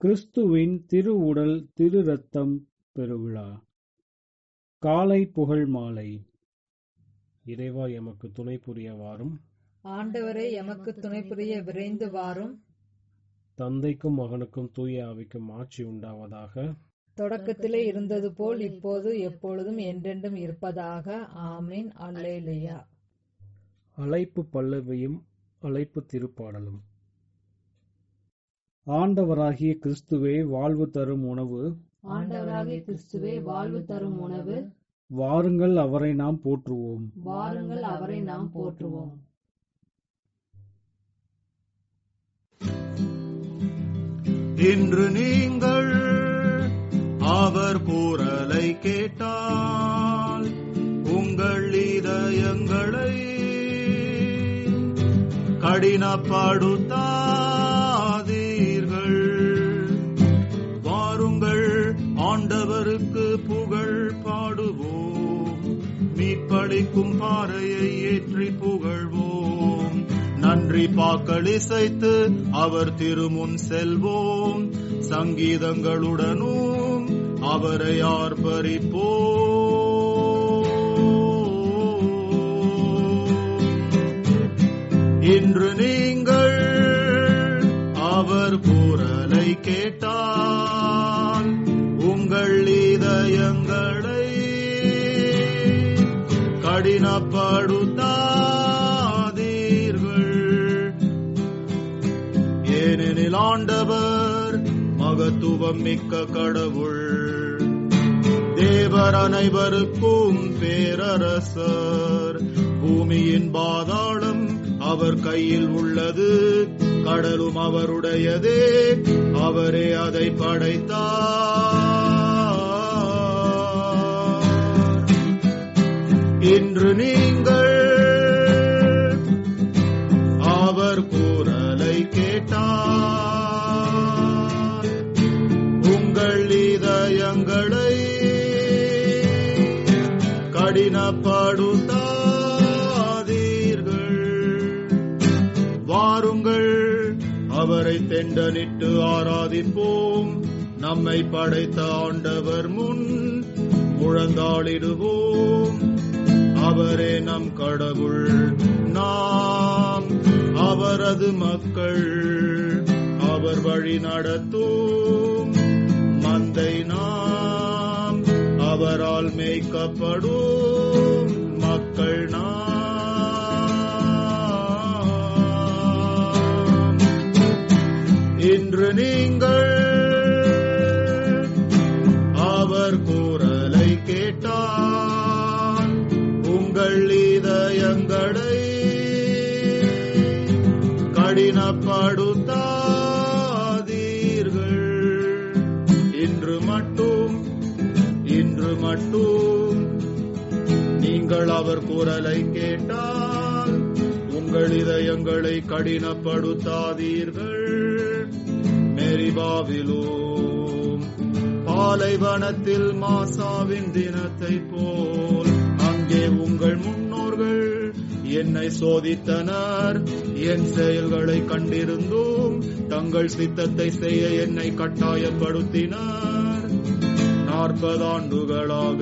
கிறிஸ்துவின் திருவுடல் திரு இரத்தம் பெருவிழா. காலை புகழ் மாலை. இறைவா எமக்கு துணை புரிய வாரும். ஆண்டவரே எமக்கு துணை புரிய விரைந்து வாரும். தந்தைக்கும் மகனுக்கும் தூய ஆவிக்கும் ஆட்சி உண்டாவதாக. தொடக்கத்திலே இருந்தது போல் இப்போது எப்பொழுதும் என்றென்றும் இருப்பதாக. ஆமீன். அல்லேலூயா. அழைப்பு பல்லவியும் அழைப்பு திருப்பாடலும். ஆண்டவராகிய கிறிஸ்துவே வாழ்வு தரும் உணவு. ஆண்டவராகிய கிறிஸ்துவே வாழ்வு தரும் உணவு. வாருங்கள் அவரை நாம் போற்றுவோம். வாருங்கள் அவரை நாம் போற்றுவோம். இன்று நீங்கள் அவர் குரலை கேட்டால் உங்கள் இதயங்களை கடினப்படுத்தாதீர்கள். வாருங்கள் ஆண்டவருக்கு புகழ் பாடுவோம். மீட்பளிக்கும் பாறையை ஏற்றி புகழ்வோம். நன்றி பாக்களிசைத்து அவர் திருமுன் செல்வோம். சங்கீதங்களுடனும் அவரை ஆர்ப்பரிப்போம். இன்று நீங்கள் அவர் குரலை கேட்டால் உங்கள் இதயங்களை கடினப்படுத்தாதீர்கள். ஏனெனில் ஆண்டவர் மகத்துவம் மிக்க கடவுள். தேவர் அனைவருக்கும் பேரரசர். பூமியின் பாதாளம் அவர் கையில் உள்ளது, கடலும் அவருடையதே, அவரே அதை படைத்தார். இன்று நீங்கள் அவர் குரலை கேட்டால் உங்கள் இதயங்களை கடினப்படுத்தாதீர்கள். வாருங்கள் அவரை தெண்டனிட்டு ஆராதிப்போம். நம்மை படைத்த ஆண்டவர் முன் முழந்தாளிடுவோம். அவரே நம் கடவுள், நாம் அவரது மக்கள். அவர் வழி நடத்தும் மந்தை நாம், அவரால் மேய்க்கப்படும் மக்கள் நாம். இன்று நீங்கள் அவர் குரலை கேட்டால் உங்கள் இதயங்களை கடினப்படுத்தாதீர்கள். இன்று மட்டும் நீங்கள் அவர் குரலை கேட்டால் உங்கள் இதயங்களை கடினப்படுத்தாதீர்கள். மெரிபாவிலும் பாலைவனத்தில் மாசாவின் தினத்தை போல் அங்கே உங்கள் முன்னோர்கள் என்னை சோதித்தனர். என் செயல்களை கண்டிருந்தும் தங்கள் சித்தத்தை செய்ய என்னை கட்டாயப்படுத்தினர். 40 ஆண்டுகளாக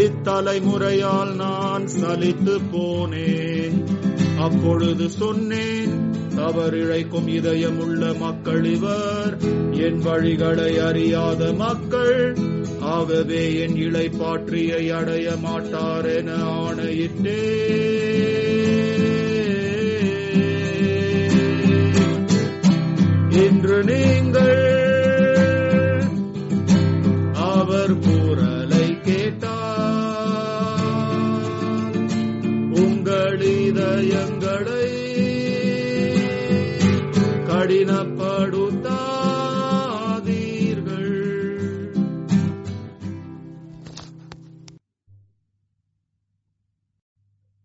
இத்தலைமுறையால் நான் சலித்து போனேன். அப்பொழுது சொன்னேன், தவறிழைக்கும் இதயமுள்ள மக்கள் இவர், என் வழிகளை அறியாத மக்கள். ஆகவே என் இளைப்பாற்றியை அடைய மாட்டார் என ஆணையிட்டே. இன்று நீங்கள் அவர் குரலை கேட்டால் உங்கள் இதயங்களை கடினப்படுத்தாதீர்கள்.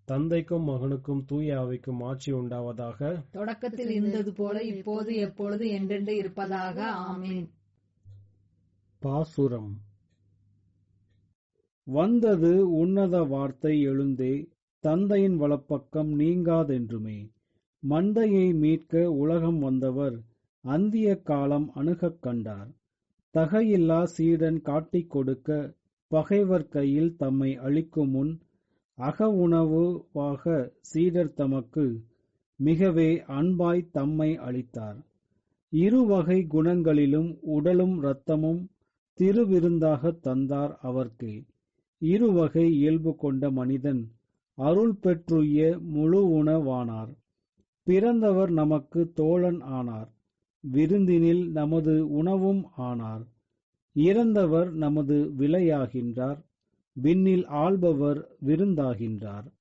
தந்தைக்கும் மகனுக்கும் தூய ஆவிக்கும் ஆட்சி உண்டாவதாக. தொடக்கத்தில் இருந்தது போல இப்போது எப்பொழுது என்றென்று இருப்பதாக. ஆமீன். பாசுரம். வந்தது உன்னத வார்த்தை எழுந்தே, தந்தையின் வலப்பக்கம் நீங்காதென்றுமே. மந்தையை மீட்க உலகம் வந்தவர், அந்திய காலம் அணுகக் கண்டார். தகையில்லா சீடன் காட்டிக் கொடுக்க பகைவர் கையில் தம்மை அளிக்கும் முன் அக உணவாக சீடர் தமக்கு மிகவே அன்பாய் தம்மை அளித்தார். இருவகை குணங்களிலும் உடலும் இரத்தமும் திருவிருந்தாகத் தந்தார் அவர்க்கு. இருவகை இயல்பு கொண்ட மனிதன் அருள் பெற்றுய முழு உணவானார். பிறந்தவர் நமக்கு தோழன் ஆனார். விருந்தினில் நமது உணவும் ஆனார். இறந்தவர் நமது விலையாகின்றார். விண்ணில் ஆள்பவர் விருந்தாகின்றார்.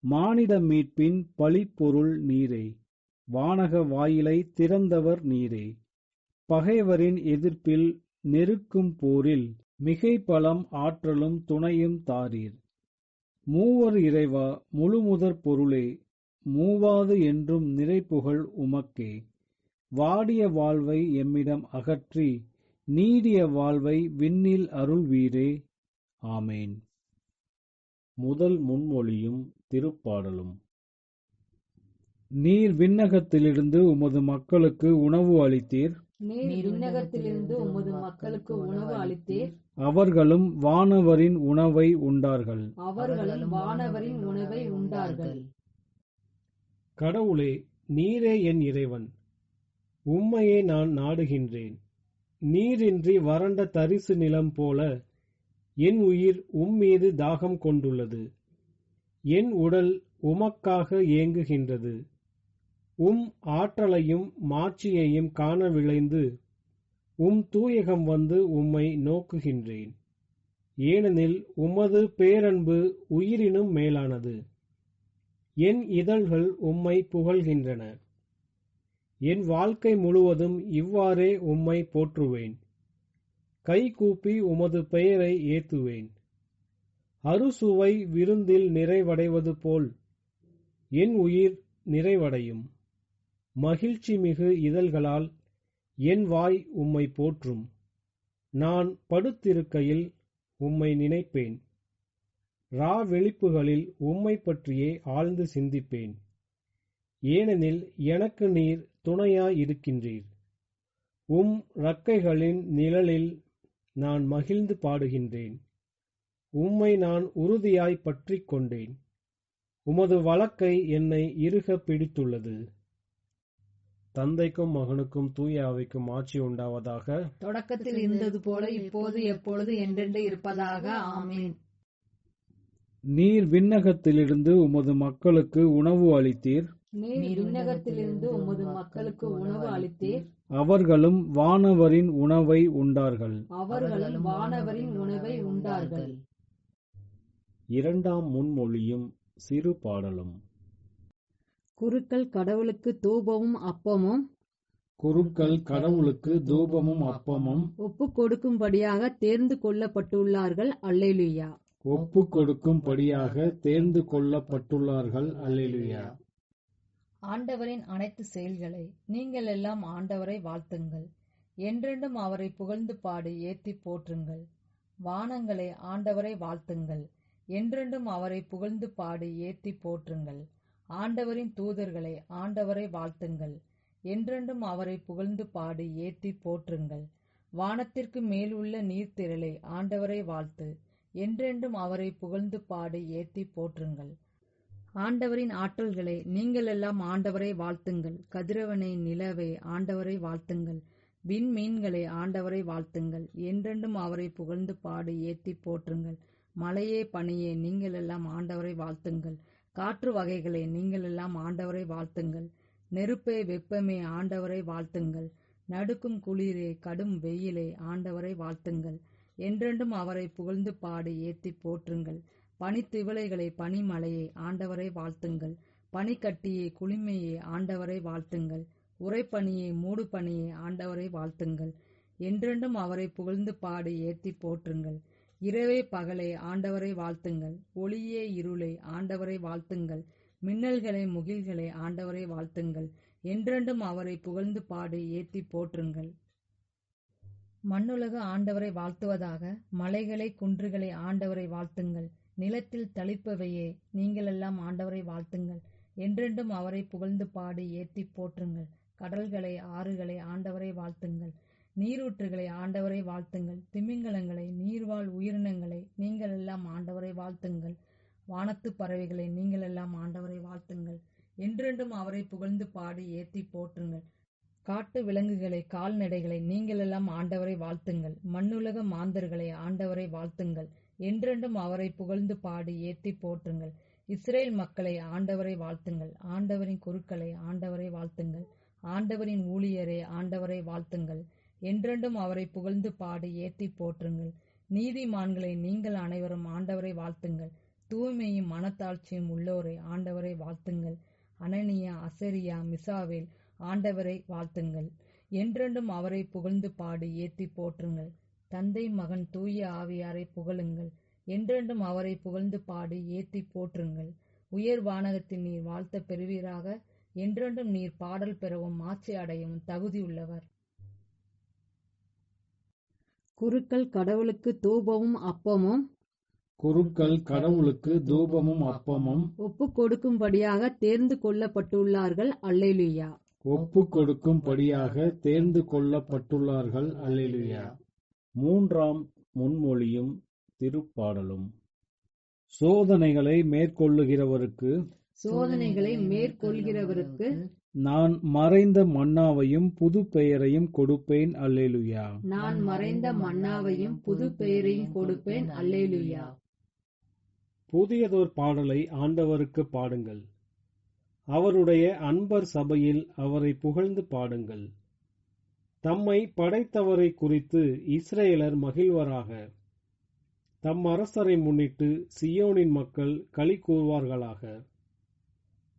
மானிட மீட்பின் பழிப்பொருள் நீரே. வானக வாயிலை திறந்தவர் நீரே. பகைவரின் எதிர்ப்பில் நெருக்கும் போரில் மிகை பலம் ஆற்றலும் துணையும் தாரீர். மூவர் இறைவா, முழுமுதற் பொருளே, மூவாது என்றும் நிறைபுகழ் உமக்கே. வாடிய வாழ்வை எம்மிடம் அகற்றி நீடிய வாழ்வை விண்ணில் அருள்வீரே. ஆமேன். முதல் முன்மொழியும் திருப்பாடலும். நீர் விண்ணகத்திலிருந்து உமது மக்களுக்கு உணவு அளித்தீர். நீர் விண்ணகத்திலிருந்து உமது மக்களுக்கு உணவு அளித்தீர். அவர்களும் வானவரின் உணவை உண்டார்கள். அவர்களும் வானவரின் உணவை உண்டார்கள். கடவுளே, நீரே என் இறைவன். உம்மையே நான் நாடுகின்றேன். நீரின்றி வறண்ட தரிசு நிலம் போல என் உயிர் உம்மீது தாகம் கொண்டுள்ளது. என் உடல் உமக்காக ஏங்குகின்றது. உம் ஆற்றலையும் மாட்சியையும் காண விளைந்து உம் தூயகம் வந்து உம்மை நோக்குகின்றேன். ஏனெனில் உமது பேரன்பு உயிரினும் மேலானது. என் இதழ்கள் உம்மை புகழ்கின்றன. என் வாழ்க்கை முழுவதும் இவ்வாறே உம்மை போற்றுவேன். கை கூப்பி உமது பெயரை ஏத்துவேன். அறுசுவை விருந்தில் நிறைவடைவது போல் என் உயிர் நிறைவடையும். மகிழ்ச்சி மிகு இதழ்களால் என் வாய் உம்மை போற்றும். நான் படுத்திருக்கையில் உம்மை நினைப்பேன். வெளிப்புகளில் உம்மை பற்றியே ஆழ்ந்து சிந்திப்பேன். ஏனெனில் எனக்கு நீர் துணையாயிருக்கின்றீர். உம் இறக்கைகளின் நிழலில் நான் மகிழ்ந்து பாடுகின்றேன். உம்மை நான் உறுதியாய் பற்றிக் கொண்டேன். உமது வலக்கை என்னை இறுக பிடித்துள்ளது. தந்தைக்கும் மகனுக்கும் தூய ஆவிக்கும் ஆட்சி உண்டாவதாக. தொடக்கத்தில் இருந்தது போல இப்போது எப்பொழுது என்றென்று இருப்பதாக. ஆமீன். நீர் விண்ணகத்திலிருந்து உமது மக்களுக்கு உணவு அளித்தீர். நீர் விண்ணகத்திலிருந்து உமது மக்களுக்கு உணவு அளித்தீர். அவர்களும் வானவரின் உணவை உண்டார்கள். அவர்களும் வானவரின் உணவை உண்டார்கள். இரண்டாம் முன்மொழியும் சிறு பாடலும். குருக்கள் கடவுளுக்கு தூபமும் அப்பமும் குருக்கள் கடவுளுக்கு தூபமும் அப்பமும் ஒப்பு கொடுக்கும்படியாக தேர்ந்து கொள்ளப்பட்டுள்ளார்கள். அல்லேலூயா. ஒப்பு கொடுக்கும்படியாக தேர்ந்து கொள்ளப்பட்டுள்ளார்கள். அல்லேலூயா. ஆண்டவரின் அனைத்து செயல்களை நீங்கள் எல்லாம் ஆண்டவரை வாழ்த்துங்கள். என்றென்றும் அவரை புகழ்ந்து பாடி ஏத்தி போற்றுங்கள். வானங்களே, ஆண்டவரை வாழ்த்துங்கள். என்றென்றும் அவரை புகழ்ந்து பாடி ஏத்தி போற்றுங்கள். ஆண்டவரின் தூதர்களை ஆண்டவரை வாழ்த்துங்கள். என்றென்றும் அவரை புகழ்ந்து பாடி ஏத்தி போற்றுங்கள். வானத்திற்கு மேல் உள்ள நீர்த்திரளை ஆண்டவரை வாழ்த்து. என்றென்றும் அவரை புகழ்ந்து பாடி ஏத்தி போற்றுங்கள். ஆண்டவரின் ஆற்றல்களை நீங்கள் எல்லாம் ஆண்டவரை வாழ்த்துங்கள். கதிரவனை, நிலவை ஆண்டவரை வாழ்த்துங்கள். விண்மீன்களை ஆண்டவரை வாழ்த்துங்கள். என்றென்றும் அவரை புகழ்ந்து பாடி ஏத்தி போற்றுங்கள். மழையே, பனியே நீங்கள் எல்லாம் ஆண்டவரை வாழ்த்துங்கள். காற்று வகைகளை நீங்கள் எல்லாம் ஆண்டவரை வாழ்த்துங்கள். நெருப்பே, வெப்பமே ஆண்டவரை வாழ்த்துங்கள். நடுக்கும் குளிரே, கடும் வெயிலே ஆண்டவரை வாழ்த்துங்கள். என்றென்றும் அவரை புகழ்ந்து பாடி ஏத்தி போற்றுங்கள். பனித்திவளைகளை, பனிமலையை ஆண்டவரை வாழ்த்துங்கள். பனிக்கட்டியே, குளிமையே ஆண்டவரை வாழ்த்துங்கள். உறைபனியே, மூடு பனியே ஆண்டவரை வாழ்த்துங்கள். என்றென்றும் அவரை புகழ்ந்து பாடி ஏத்தி போற்றுங்கள். இரவே பகலே ஆண்டவரை வாழ்த்துங்கள். ஒளியே, இருளை ஆண்டவரை வாழ்த்துங்கள். மின்னல்களை, முகில்களை ஆண்டவரை வாழ்த்துங்கள். என்றென்றும் அவரை புகழ்ந்து பாடி ஏத்தி போற்றுங்கள். மண்ணுலக ஆண்டவரை வாழ்த்துவதாக. மலைகளை, குன்றுகளை ஆண்டவரை வாழ்த்துங்கள். நிலத்தில் தளிர்ப்பவையே நீங்கள் எல்லாம் ஆண்டவரை வாழ்த்துங்கள். என்றென்றும் அவரை புகழ்ந்து பாடி ஏத்தி போற்றுங்கள். கடல்களை, ஆறுகளை ஆண்டவரை வாழ்த்துங்கள். நீரூற்றுகளை ஆண்டவரை வாழ்த்துங்கள். திமிங்கலங்களை, நீர்வாழ் உயிரினங்களை நீங்கள் எல்லாம் ஆண்டவரை வாழ்த்துங்கள். வானத்து பறவைகளை நீங்கள் எல்லாம் ஆண்டவரை வாழ்த்துங்கள். என்றென்றும் அவரை புகழ்ந்து பாடி ஏத்தி போற்றுங்கள். காட்டு விலங்குகளை, கால்நடைகளை நீங்கள் எல்லாம் ஆண்டவரை வாழ்த்துங்கள். மண்ணுலக மாந்தர்களை ஆண்டவரை வாழ்த்துங்கள். என்றென்றும் அவரை புகழ்ந்து பாடி ஏத்தி போற்றுங்கள். இஸ்ரேல் மக்களை ஆண்டவரை வாழ்த்துங்கள். ஆண்டவரின் குருக்களை ஆண்டவரை வாழ்த்துங்கள். ஆண்டவரின் ஊழியரை ஆண்டவரை வாழ்த்துங்கள். என்றென்றும் அவரை புகழ்ந்து பாடி ஏத்தி போற்றுங்கள். நீதிமான்களை நீங்கள் அனைவரும் ஆண்டவரை வாழ்த்துங்கள். தூய்மையும் மனத்தாட்சியும் உள்ளோரை ஆண்டவரை வாழ்த்துங்கள். அனனியா, அசரியா, மிசாவேல் ஆண்டவரை வாழ்த்துங்கள். என்றென்றும் அவரை புகழ்ந்து பாடி ஏத்தி போற்றுங்கள். தந்தை, மகன், தூய ஆவியாரை புகழுங்கள். என்றென்றும் அவரை புகழ்ந்து பாடி ஏத்தி போற்றுங்கள். உயர் வானகத்தில் நீர் வாழ்த்த பெறுவீராக. என்றென்றும் நீர் பாடல் பெறவும் மாட்சி அடையவும் தகுதியுள்ளவர். குருக்கள் கடவுளுக்கு தூபமும் அப்பமும் குருக்கள் கடவுளுக்கு தூபமும் அப்பமும் ஒப்பு கொடுக்கும்படியாக தேர்ந்து கொள்ளப்பட்டுள்ளார்கள். அல்லேலூயா. ஒப்பு கொடுக்கும்படியாக தேர்ந்து கொள்ளப்பட்டுள்ளார்கள். அல்லேலூயா. மூன்றாம் முன்மொழியும் திருப்பாடலும். சோதனைகளை மேற்கொள்ளுகிறவருக்கு சோதனைகளை மேற்கொள்கிறவருக்கு நான் மறைந்த மன்னாவையும் புது பெயரையும் கொடுப்பேன். அல்லேலூயா. நான் மறைந்த மன்னாவையும் புது பெயரையும் கொடுப்பேன். அல்லேலூயா. புதியதோர் பாடலை ஆண்டவருக்கு பாடுங்கள். அவருடைய அன்பர் சபையில் அவரை புகழ்ந்து பாடுங்கள். தம்மை படைத்தவரை குறித்து இஸ்ரேலர் மகிழ்வராக. தம் அரசரை முன்னிட்டு சியோனின் மக்கள் களி கூறுவார்களாக.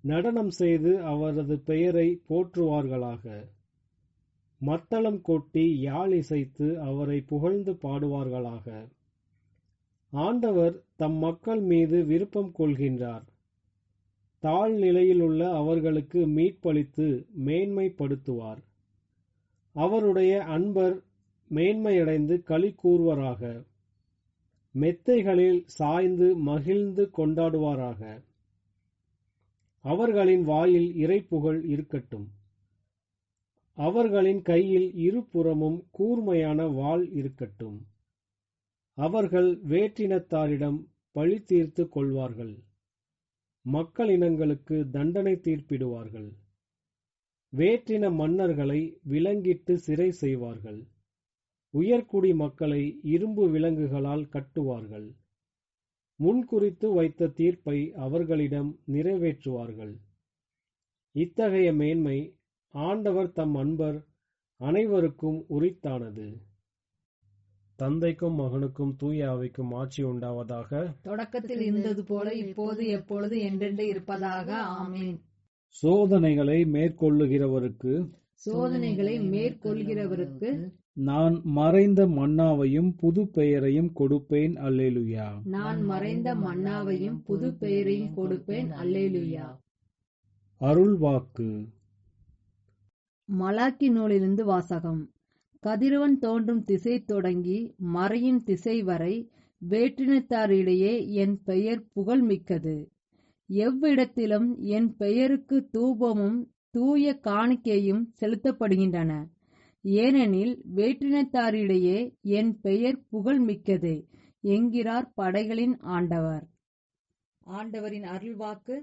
நடனம் செய்து அவரது பெயரை போற்றுவார்களாக. மத்தளம் கொட்டி யாழ் இசைத்து அவரை புகழ்ந்து பாடுவார்களாக. ஆண்டவர் தம் மக்கள் மீது விருப்பம் கொள்கின்றார். தாழ் நிலையிலுள்ள அவர்களுக்கு மீட்பளித்து மேன்மைப்படுத்துவார். அவருடைய அன்பர் மேன்மையடைந்து களி கூறுவராக. மெத்தைகளில் சாய்ந்து மகிழ்ந்து கொண்டாடுவாராக. அவர்களின் வாயில் இறைப்புகழ் இருக்கட்டும். அவர்களின் கையில் இருபுறமும் கூர்மையான வாள் இருக்கட்டும். அவர்கள் வேற்றினத்தாரிடம் பழி தீர்த்து கொள்வார்கள். மக்களினங்களுக்கு தண்டனை தீர்ப்பிடுவார்கள். வேற்றின மன்னர்களை விலங்கிட்டு சிறை செய்வார்கள். உயர்குடி மக்களை இரும்பு விலங்குகளால் கட்டுவார்கள். முன்குறித்து வைத்த தீர்ப்பை அவர்களிடம் நிறைவேற்றுவார்கள். இத்தகைய மேன்மை ஆண்டவர் தம் அன்பர் அனைவருக்கும் உரித்தானது. தந்தைக்கும் மகனுக்கும் தூய ஆவிக்கும் ஆட்சி உண்டாவதாக. தொடக்கத்தில் இருந்தது போல இப்போது எப்பொழுது என்றென்று இருப்பதாக. ஆமீன். சோதனைகளை மேற்கொள்ளுகிறவருக்கு சோதனைகளை மேற்கொள்கிறவருக்கு நான் மறைந்த மன்னாவையும் புது பெயரையும் கொடுப்பேன். அல்லேலூயா. நான் மறைந்த மன்னாவையும் புது பெயரையும் கொடுப்பேன். அல்லேலூயா. அருள்வாக்கு. மலாக்கி நூலிலிருந்து வாசகம். கதிரவன் தோன்றும் திசை தொடங்கி மறையும் திசை வரை வேற்றினத்தாரிடையே என் பெயர் புகழ்மிக்கது. எவ்விடத்திலும் என் பெயருக்கு தூபமும் தூய காணிக்கையும் செலுத்தப்படுகின்றன. ஏனெனில் வேற்றினத்தாரிடையே என் பெயர் புகழ்மிக்கது என்கிறார் படைகளின் ஆண்டவர். ஆண்டவரின் அருள்வாக்கு.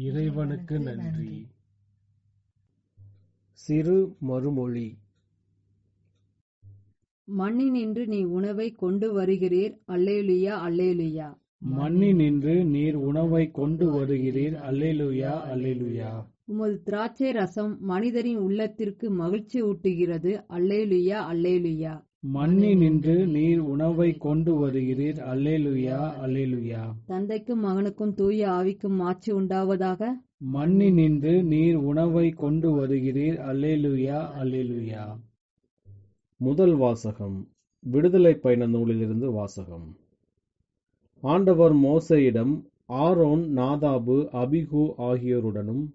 இறைவனுக்கு நன்றி. சிறு மறுமொழி. மண்ணினின்று நீ உணவை கொண்டு வருகிறீர். அல்லேலூயா. அல்லேலூயா. மண்ணினின்று நீர் உணவை கொண்டு வருகிறீர். அல்லேலூயா. அல்லேலூயா. உமது திராட்சை ரசம் மனிதரின் உள்ளத்திற்கு மகிழ்ச்சி ஊட்டுகிறது. அல்லேலூயா. அல்லேலூயா. மண்ணினின்று நீர் உணவை கொண்டு வருகிறீர். அல்லேலூயா. அல்லேலூயா. தந்தைக்கும் மகனுக்கும் தூய ஆவிக்கும் ஆட்சி உண்டாவதாக. மண்ணினின்று நீர் உணவை கொண்டு வருகிறீர். அல்லேலூயா. அல்லேலூயா. முதல் வாசகம். விடுதலை பயண நூலிலிருந்து வாசகம். ஆண்டவர் மோசேயிடம், ஆரோன், நாதாபு, அபிகு ஆகியோருடனும்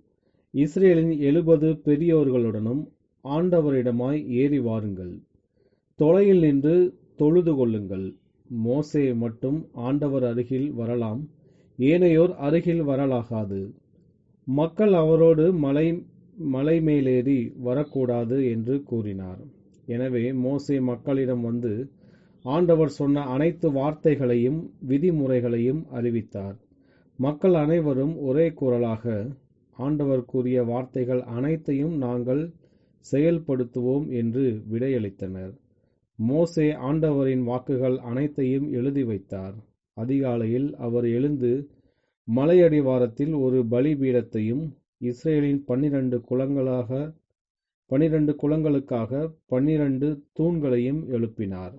இஸ்ரேலின் 70 பெரியோர்களுடனும் ஆண்டவரிடமாய் ஏறி வாருங்கள். தொலையில் நின்று தொழுது கொள்ளுங்கள். மோசே மட்டும் ஆண்டவர் அருகில் வரலாம், ஏனையோர் அருகில் வரலாகாது. மக்கள் அவரோடு மலை மலை மேலேறி வரக்கூடாது என்று கூறினார். எனவே மோசே மக்களிடம் வந்து ஆண்டவர் சொன்ன அனைத்து வார்த்தைகளையும் விதிமுறைகளையும் அறிவித்தார். மக்கள் அனைவரும் ஒரே குரலாக, ஆண்டவர் கூறிய வார்த்தைகள் அனைத்தையும் நாங்கள் செயல்படுத்துவோம் என்று விடையளித்தனர். மோசே ஆண்டவரின் வாக்குகள் அனைத்தையும் எழுதி வைத்தார். அதிகாலையில் அவர் எழுந்து மலையடிவாரத்தில் ஒரு பலிபீடத்தையும் இஸ்ரேலின் 12 குலங்களுக்காக 12 தூண்களையும் எழுப்பினார்.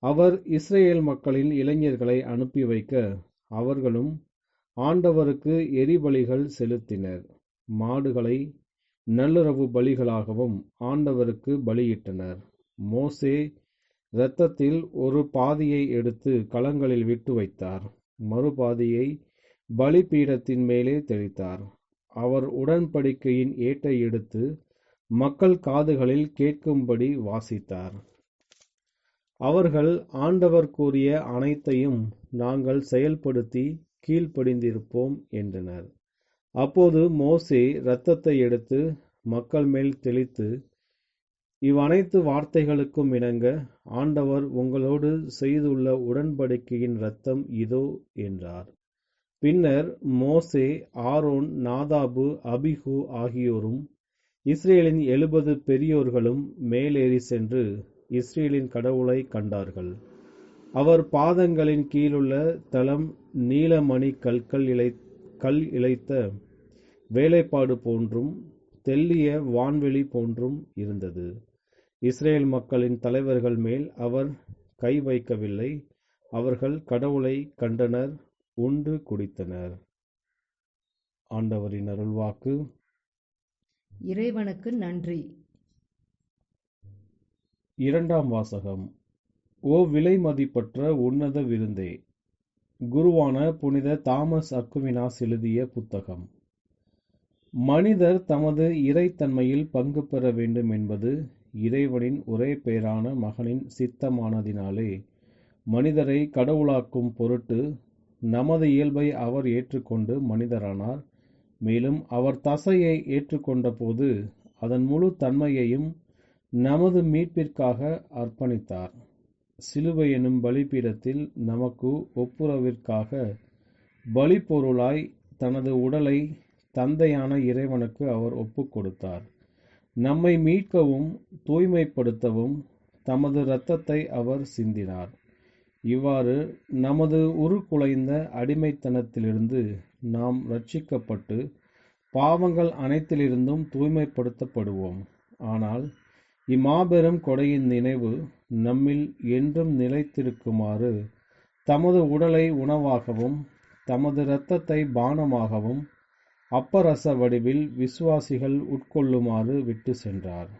அவர் இஸ்ரேல் மக்களின் இளைஞர்களை அனுப்பி வைக்க அவர்களும் ஆண்டவருக்கு எரிபலிகள் செலுத்தினர். மாடுகளை நல்லுறவு பலிகளாகவும் ஆண்டவருக்கு பலியிட்டனர். மோசே இரத்தத்தில் ஒரு பாதியை எடுத்து களங்களில் விட்டு வைத்தார். மறுபாதியை பலிபீடத்தின் மேலே தெளித்தார். அவர் உடன்படிக்கையின் ஏட்டை எடுத்து மக்கள் காதுகளில் கேட்கும்படி வாசித்தார். அவர்கள் ஆண்டவர் கூறிய அனைத்தையும் நாங்கள் செயல்படுத்தி கீழ்ப்படிந்திருப்போம் என்றனர். அப்போது மோசே இரத்தத்தை எடுத்து மக்கள் மேல் தெளித்து, இவ்வனைத்து வார்த்தைகளுக்கும் இணங்க ஆண்டவர் உங்களோடு செய்துள்ள உடன்படிக்கையின் இரத்தம் இதோ என்றார். பின்னர் மோசே, ஆரோன், நாதாபு, அபிகு ஆகியோரும் இஸ்ரேலின் 70 பெரியோர்களும் மேலேறி சென்று இஸ்ரேலின் கடவுளை கண்டார்கள். அவர் பாதங்களின் கீழுள்ள தளம் நீலமணி கல் இழைத்த வேலைப்பாடு போன்றும் தெள்ளிய வான்வெளி போன்றும் இருந்தது. இஸ்ரேல் மக்களின் தலைவர்கள் மேல் அவர் கை வைக்கவில்லை. அவர்கள் கடவுளை கண்டனர், உண்டு குடித்தனர். ஆண்டவரின் அருள்வாக்கு. இறைவனுக்கு நன்றி. இரண்டாம் வாசகம். ஓ விலை மதிப்பற்ற உன்னத விருந்தே. குருவான புனித தாமஸ் அக்குவினாஸ் எழுதிய புத்தகம். மனிதர் தமது இறைத்தன்மையில் பங்கு பெற வேண்டும் என்பது இறைவனின் ஒரே பேரான மகனின் சித்தமானதினாலே மனிதரை கடவுளாக்கும் பொருட்டு நமது இயல்பை அவர் ஏற்றுக்கொண்டு மனிதரானார். மேலும் அவர் தசையை ஏற்றுக்கொண்ட போது அதன் முழு தன்மையையும் நமது மீட்பிற்காக அர்ப்பணித்தார். சிலுவை எனும் பலிபீடத்தில் நமக்கு ஒப்புரவிற்காக பலிப்பொருளாய் தனது உடலை தந்தையான இறைவனுக்கு அவர் ஒப்புக் கொடுத்தார். நம்மை மீட்கவும் தூய்மைப்படுத்தவும் தமது இரத்தத்தை அவர் சிந்தினார். இவ்வாறு நமது உருக்குலைந்த அடிமைத்தனத்திலிருந்து நாம் இரட்சிக்கப்பட்டு பாவங்கள் அனைத்திலிருந்தும் தூய்மைப்படுத்தப்படுவோம். ஆனால் இம்மாபெரும் கொடையின் நினைவு நம்மில் என்றும் நிலைத்திருக்குமாறு தமது உடலை உணவாகவும் தமது இரத்தத்தை பானமாகவும் அப்பரச வடிவில் விசுவாசிகள் உட்கொள்ளுமாறு விட்டு சென்றார்.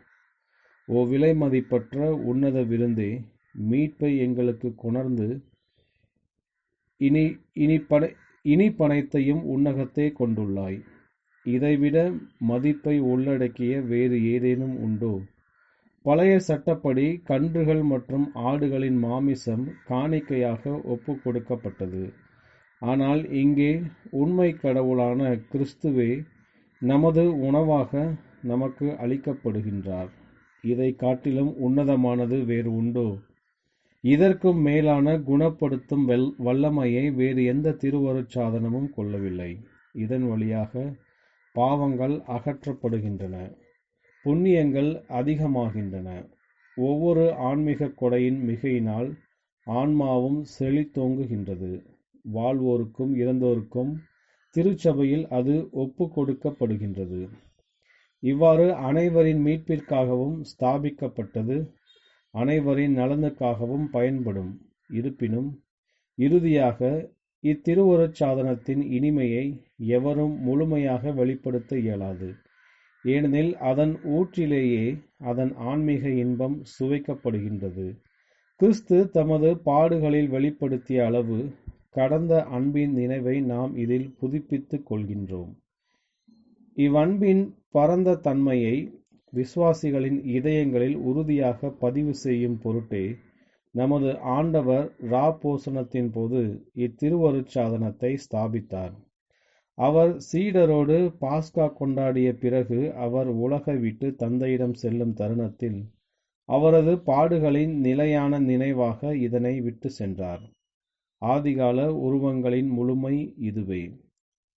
ஓ விலை மதிப்பற்ற உன்னத விருந்தே, மீட்பை எங்களுக்கு கொணர்ந்து இனிப்பனைத்தையும் உன்னகத்தே கொண்டுள்ளாய். இதைவிட மதிப்பை உள்ளடக்கிய வேறு ஏதேனும் உண்டோ? பழைய சட்டப்படி கன்றுகள் மற்றும் ஆடுகளின் மாமிசம் காணிக்கையாக ஒப்பு கொடுக்கப்பட்டது. ஆனால் இங்கே உண்மை கடவுளான கிறிஸ்துவே நமது உணவாக நமக்கு அளிக்கப்படுகின்றார். இதை காட்டிலும் உன்னதமானது வேறு உண்டோ? இதற்கும் மேலான குணப்படுத்தும் வல்லமையை வேறு எந்த திருவருட்சாதனமும் கொள்ளவில்லை. இதன் வழியாக பாவங்கள் அகற்றப்படுகின்றன, புண்ணியங்கள் அதிகமாகின்றன. ஒவ்வொரு ஆன்மீக கொடையின் மிகையினால் ஆன்மாவும் செழித்தோங்குகின்றது. வாழ்வோருக்கும் இறந்தோருக்கும் திருச்சபையில் அது ஒப்பு கொடுக்கப்படுகின்றது. இவ்வாறு அனைவரின் மீட்பிற்காகவும் ஸ்தாபிக்கப்பட்டது, அனைவரின் நலனுக்காகவும் பயன்படும். இருப்பினும் இறுதியாக இத்திருவருட்சாதனத்தின் இனிமையை எவரும் முழுமையாக வெளிப்படுத்த இயலாது. ஏனெனில் அதன் ஊற்றிலேயே அதன் ஆன்மீக இன்பம் சுவைக்கப்படுகின்றது. கிறிஸ்து தமது பாடுகளில் வெளிப்படுத்திய அளவு கடந்த அன்பின் நினைவை நாம் இதில் புதுப்பித்துக் கொள்கின்றோம். இவ்வன்பின் பரந்த தன்மையை விசுவாசிகளின் இதயங்களில் உறுதியாக பதிவு செய்யும் பொருட்டே நமது ஆண்டவர் ராப்போசனத்தின் போது இத்திருவருட்சாதனத்தை ஸ்தாபித்தார். அவர் சீடரோடு பாஸ்கா கொண்டாடிய பிறகு அவர் உலகை விட்டு தந்தையிடம் செல்லும் தருணத்தில் அவரது பாடுகளின் நிலையான நினைவாக இதனை விட்டு சென்றார். ஆதிகால உருவங்களின் முழுமை இதுவே.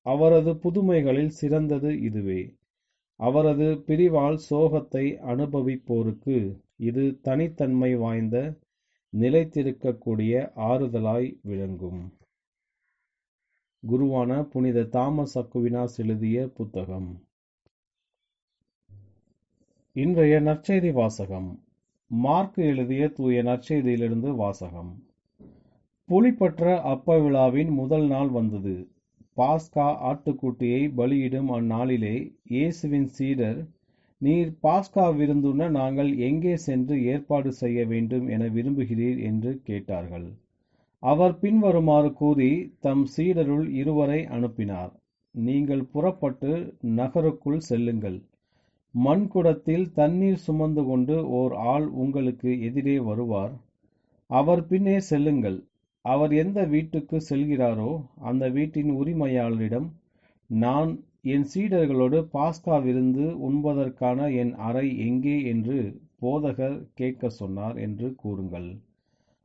அவரது புதுமைகளில் சிறந்தது இதுவே. அவரது பிரிவால் சோகத்தை அனுபவிப்போருக்கு இது தனித்தன்மை வாய்ந்த நிலைத்திருக்கக்கூடிய ஆறுதலாய் விளங்கும். குருவான புனித தாமஸ் அக்குவினாஸ் எழுதிய புத்தகம். இன்றைய நற்செய்தி வாசகம். மார்க் எழுதிய தூய நற்செய்தியிலிருந்து வாசகம். புளிப்பற்ற அப்ப விழாவின் முதல் நாள் வந்தது. பாஸ்கா ஆட்டுக்குட்டியை பலியிடும் அந்நாளிலே இயேசுவின் சீடர், நீர் பாஸ்கா விருந்துண்ண நாங்கள் எங்கே சென்று ஏற்பாடு செய்ய வேண்டும் என விரும்புகிறீர் என்று கேட்டார்கள். அவர் பின்வருமாறு கூறி தம் சீடருள் இருவரை அனுப்பினார். நீங்கள் புறப்பட்டு நகருக்குள் செல்லுங்கள். மண்குடத்தில் தண்ணீர் சுமந்து கொண்டு ஓர் ஆள் உங்களுக்கு எதிரே வருவார். அவர் பின்னே செல்லுங்கள். அவர் எந்த வீட்டுக்கு செல்கிறாரோ அந்த வீட்டின் உரிமையாளரிடம், நான் என் சீடர்களோடு பாஸ்கா விருந்து உண்பதற்கான என் அறை எங்கே என்று போதகர் கேட்க சொன்னார் என்று கூறுங்கள்.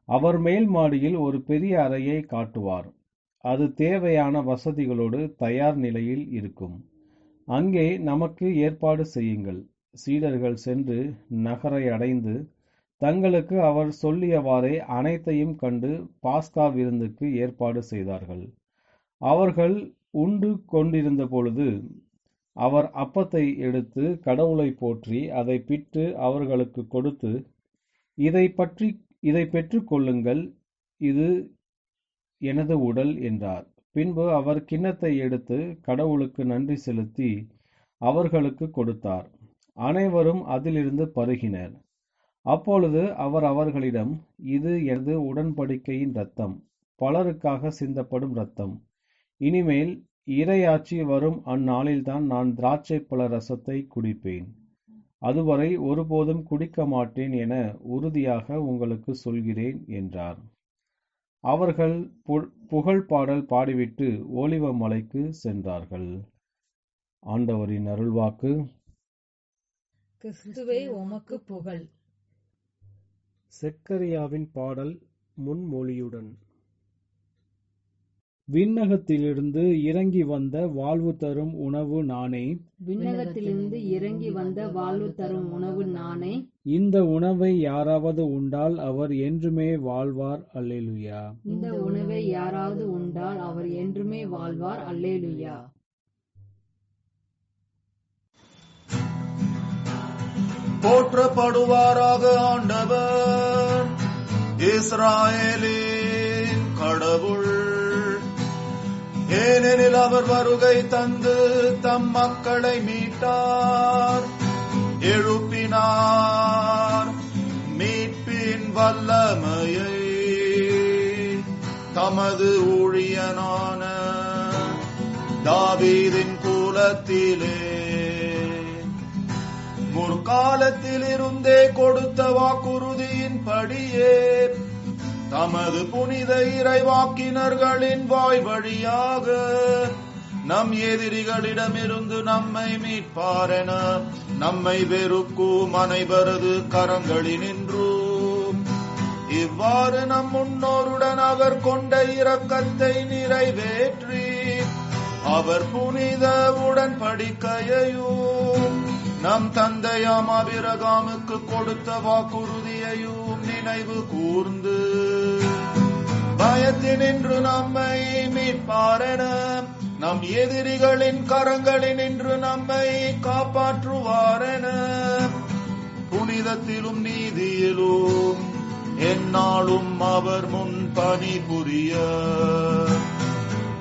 அவர் மேல் மாடியில் ஒரு பெரிய அறையை காட்டுவார். அது தேவையான வசதிகளோடு தயார் நிலையில் இருக்கும். அங்கே நமக்கு ஏற்பாடு செய்யுங்கள். சீடர்கள் சென்று நகரை அடைந்து தங்களுக்கு அவர் சொல்லியவாறே அனைத்தையும் கண்டு பாஸ்கா விருந்துக்கு ஏற்பாடு செய்தார்கள். அவர்கள் உண்டு கொண்டிருந்த பொழுது அவர் அப்பத்தை எடுத்து கடவுளை போற்றி அதை பிட்டு அவர்களுக்கு கொடுத்து, இதை பெற்றுக் கொள்ளுங்கள், இது எனது உடல் என்றார். பின்பு அவர் கிண்ணத்தை எடுத்து கடவுளுக்கு நன்றி செலுத்தி அவர்களுக்கு கொடுத்தார். அனைவரும் அதிலிருந்து பருகினர். அப்பொழுது அவர் அவர்களிடம், இது எனது உடன்படிக்கையின் இரத்தம், பலருக்காக சிந்தப்படும் இரத்தம். இனிமேல் இறையாட்சி வரும் அந்நாளில்தான் நான் திராட்சை பழ ரசத்தை குடிப்பேன். அதுவரை ஒருபோதும் குடிக்க மாட்டேன் என உறுதியாக உங்களுக்கு சொல்கிறேன் என்றார். அவர்கள் புகழ் பாடல் பாடிவிட்டு ஓலிவ மலைக்கு சென்றார்கள். ஆண்டவரின் அருள்வாக்கு. கிறிஸ்துவே உமக்கு புகழ். செக்கரியாவின் பாடல் முன்மொழியுடன். விண்ணகத்திலிருந்து இறங்கி வந்த வாழ்வு தரும் உணவு நானே. விண்ணகத்திலிருந்து இறங்கி வந்த வாழ்வு தரும் உணவு நானே. இந்த உணவை யாராவது உண்டால் அவர் என்றுமே வாழ்வார். அல்லேலூயா. இந்த உணவை யாராவது உண்டால் அவர் என்றுமே வாழ்வார். அல்லேலூயா. போற்றப்படுவாராக ஆண்டவர், இஸ்ராயேலின் கடவுள். ஏனெனில் அவர் வருகை தந்து தம் மக்களை மீட்டார், எழுப்பினார் மீட்பின் வல்லமையை. தமது ஊழியனான தாவீதின் குலத்திலே முற்காலத்தில் இருந்தே கொடுத்த வாக்குறுதியின் படியே தமது புனித இறைவாக்கினர்களின் வாய் வழியாக நம் எதிரிகளிடமிருந்து நம்மை மீட்பாரென நம்மை வெறுக்கும் அனைவரது கரங்களினின்றும் இவ்வாறு நம் முன்னோருடன் அவர் கொண்ட இரக்கத்தை நிறைவேற்றி அவர் புனித உடன்படிக்கையையும் நம் தந்தையாம் ஆபிரகாமுக்கு கொடுத்த வாக்குறுதியையும் நினைவு கூர்ந்து பயத்தினின்று நம்மை மீட்பாரென நம் எதிரிகளின் கரங்களினின்று நம்மை காப்பாற்றுவாரென புனிதத்திலும் நீதியிலும் எந்நாளும் அவர் முன் பணிபுரிய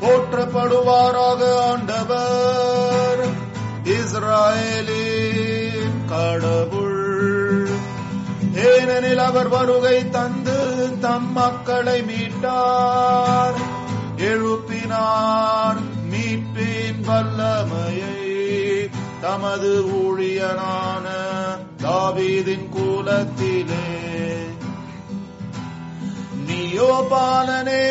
போற்றப்படுவாராக ஆண்டவர், இஸ்ராயேலின் கடவுள். ஏனெனில் அவர் வருகை தந்து தம் மக்களை மீட்டார், எழுப்பினார் மீட்பின் வல்லமையை. தமது ஊழியனான தாவீதின் குலத்திலே. நீயோ பாலனே,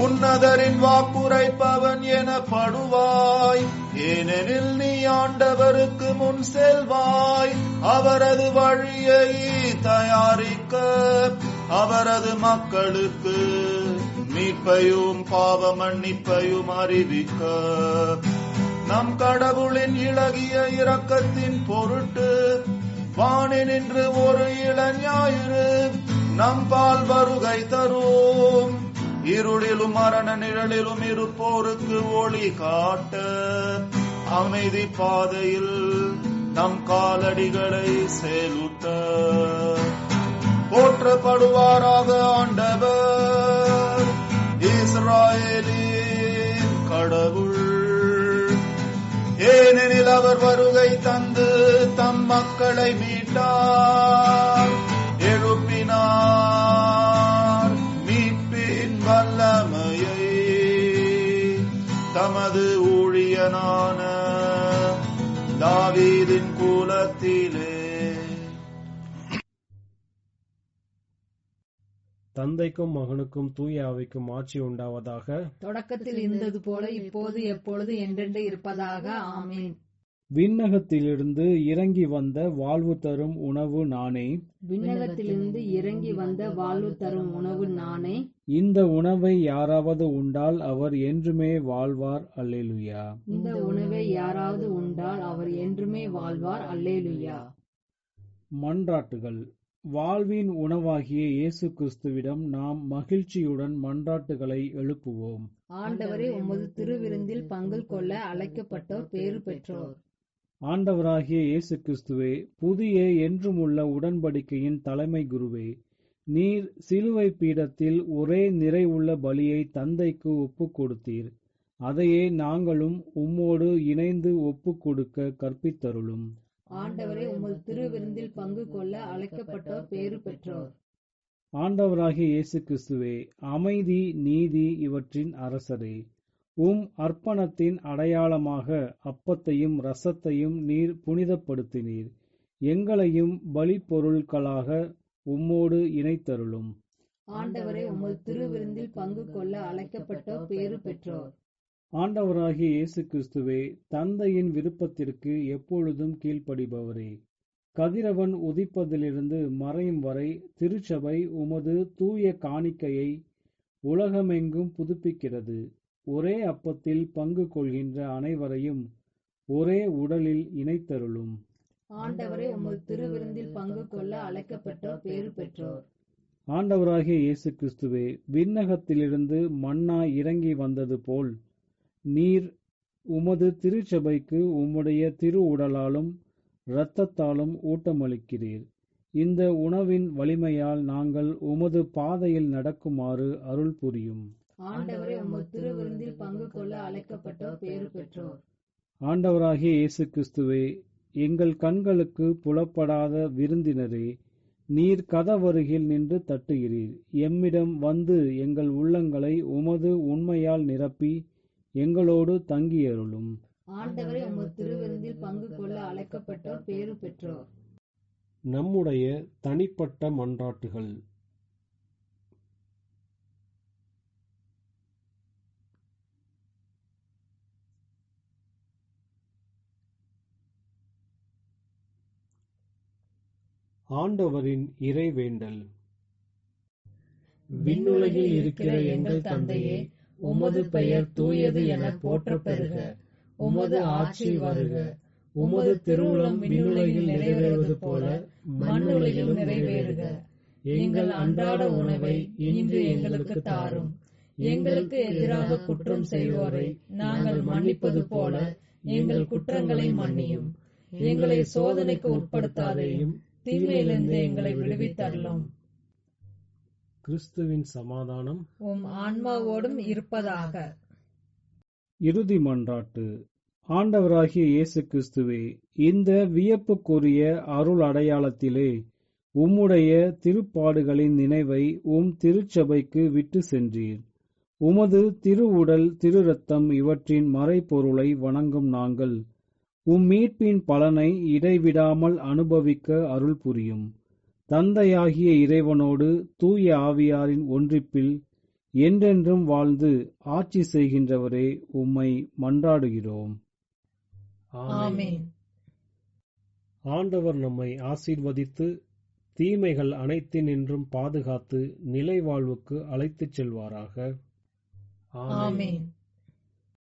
உன்னதரின் வாக்குரைப்பவன் எனப்படுவாய். ஏனெனில் நீ ஆண்டவருக்கு முன் செல்வாய். அவரது வழியை தயாரிக்க அவரது மக்களுக்கு மீட்பையும் பாவ மன்னிப்பையும் அறிவிக்க நம் கடவுளின் இளகிய இரக்கத்தின் பொருட்டு வானினின்று ஒரு இளஞாயிறு நம் பால் வருகை தரும். இருளிலும் மரண நிழலிலும் இருப்போருக்கு ஒளி காட்ட அமைதி பாதையில் நம் காலடிகளை செலுத்த போற்றப்படுவாராக ஆண்டவர் இஸ்ராயேலின் கடவுள். ஏனெனில் அவர் வருகை தந்து தம் மக்களை மீட்டார், எழுப்பினார் மீட்பின் வல்லமையை தமது ஊழியனான தாவீதின் குலத்திலே. தந்தைக்கும் மகனுக்கும் தூய ஆவிக்கும் ஆட்சி உண்டாவதாக. தொடக்கத்தில் இருந்தது போல இப்போது எப்பொழுது என்றென்று இருப்பதாக. ஆமீன். விண்ணகத்திலிருந்து இறங்கி வந்த வாழ்வு தரும் உணவு நானே. விண்ணகத்திலிருந்து இறங்கி வந்த வாழ்வு தரும் உணவு நானே. இந்த உணவை யாராவது உண்டால் அவர் என்றுமே வாழ்வார். அல்லேலுயா. இந்த உணவை யாராவது உண்டால் அவர் என்றுமே வாழ்வார். அல்லேலுயா. மன்றாட்டுகள். வாழ்வின் உணவாகிய இயேசு கிறிஸ்துவிடம் நாம் மகிழ்ச்சியுடன் மன்றாட்டுகளை எழுப்புவோம். ஆண்டவரே, உமது திருவிருந்தில் பங்கு கொள்ள அழைக்கப்பட்டோர் பேறு பெற்றோர். ஆண்டவராகிய இயேசு கிறிஸ்துவே, புதிய என்றுமுள்ள உடன்படிக்கையின் தலைமை குருவே, நீர் சிலுவை பீடத்தில் ஒரே நிறைவுள்ள பலியை தந்தைக்கு ஒப்புக் கொடுத்தீர். அதையே நாங்களும் உம்மோடு இணைந்து ஒப்புக் கொடுக்க கற்பித்தருளும். ஆண்டவரே, உமது திருவிருந்தில் பங்கு கொள்ள அழைக்கப்பட்டோர் பேறு பெற்றோர். ஆண்டவராகிய இயேசு கிறிஸ்துவே, அமைதி நீதி இவற்றின் அரசரே, உம் அர்ப்பணத்தின் அடையாளமாக அப்பத்தையும் இரசத்தையும் நீர் புனிதப்படுத்தினீர். எங்களையும் பலி பொருட்களாக உம்மோடு இணைத்தருளும். ஆண்டவரே, உமது திருவிருந்தில் பங்கு கொள்ள அழைக்கப்பட்டோர் பேறு பெற்றோர். ஆண்டவராகிய இயேசு கிறிஸ்துவே, தந்தையின் விருப்பத்திற்கு எப்பொழுதும் கீழ்ப்படிபவரே, கதிரவன் உதிப்பதிலிருந்து மறையும் வரை திருச்சபை உமது தூய காணிக்கையை உலகமெங்கும் புதுப்பிக்கிறது. ஒரே அப்பத்தில் பங்கு கொள்கின்ற அனைவரையும் ஒரே உடலில் இணைத்தருளும். ஆண்டவரே, உமது திருவிருந்தில் பங்கு கொள்ள அழைக்கப்பட்டோர் பேறு பெற்றோர். ஆண்டவராகிய இயேசு கிறிஸ்துவே, விண்ணகத்திலிருந்து மன்னா இறங்கி வந்தது போல் நீர் உமது திருச்சபைக்கு உம்முடைய திரு உடலாலும் இரத்தத்தாலும் ஊட்டமளிக்கிறீர். இந்த உணவின் வலிமையால் நாங்கள் உமது பாதையில் நடக்குமாறு அருள் புரியும். ஆண்டவரே, உமது திருவிருந்தில் பங்கு கொள்ள அழைக்கப்பட்டோர் பேறு பெற்றோர். ஆண்டவராகிய இயேசு கிறிஸ்துவே, எங்கள் கண்களுக்கு புலப்படாத விருந்தினரே, நீர் கதவருகில் நின்று தட்டுகிறீர். எம்மிடம் வந்து எங்கள் உள்ளங்களை உமது உண்மையால் நிரப்பி எங்களோடு தங்கியருளும். ஆண்டவரே, உமது திருவிருந்தில் பங்கு கொள்ள அழைக்கப்பட்டோர் பேறு பெற்றோர். நம்முடைய தனிப்பட்ட மன்றாட்டுகள். ஆண்டவரின் இறைவேண்டல். விண்ணுலகில் இருக்கிற எங்கள் தந்தையே, உமது பெயர் தூயது என போற்றப் பெறுக. உமது ஆட்சி வருக. உமது திருவுளம் விண்ணுலகில் நிறைவேறுவது போல மண்ணுலகிலும் நிறைவேறுக. எங்கள் அன்றாட உணவை இன்று எங்களுக்கு தாரும். எங்களுக்கு எதிராக குற்றம் செய்வோரை நாங்கள் மன்னிப்பது போல எங்கள் குற்றங்களை மன்னியும். எங்களை சோதனைக்கு உட்படுத்தாதேயும், தீமையிலிருந்து எங்களை விடுவித்தருளும். கிறிஸ்துவின் சமாதானம் உம் ஆன்மாவோடும் இருப்பதாக. இறுதி மன்றாட்டு. ஆண்டவராகிய இயேசு கிறிஸ்துவே, இந்த வியப்புக்குரிய அருள் அடையாளத்திலே உம்முடைய திருப்பாடுகளின் நினைவை உம் திருச்சபைக்கு விட்டு சென்றீர். உமது திருவுடல் திரு இரத்தம் இவற்றின் மறைபொருளை வணங்கும் நாங்கள் உம் மீட்பின் பலனை இடைவிடாமல் அனுபவிக்க அருள் புரியும். தந்தையாகிய இறைவனோடு தூய ஆவியாரின் ஒன்றிப்பில் என்றென்றும் வாழ்ந்து ஆட்சி செய்கின்றவரே, உம்மை மன்றாடுகிறோம். ஆமென். ஆண்டவர் நம்மை ஆசீர்வதித்து தீமைகள் அனைத்தினின்றும் பாதுகாத்து நிலை வாழ்வுக்கு அழைத்துச் செல்வாராக. ஆமென்.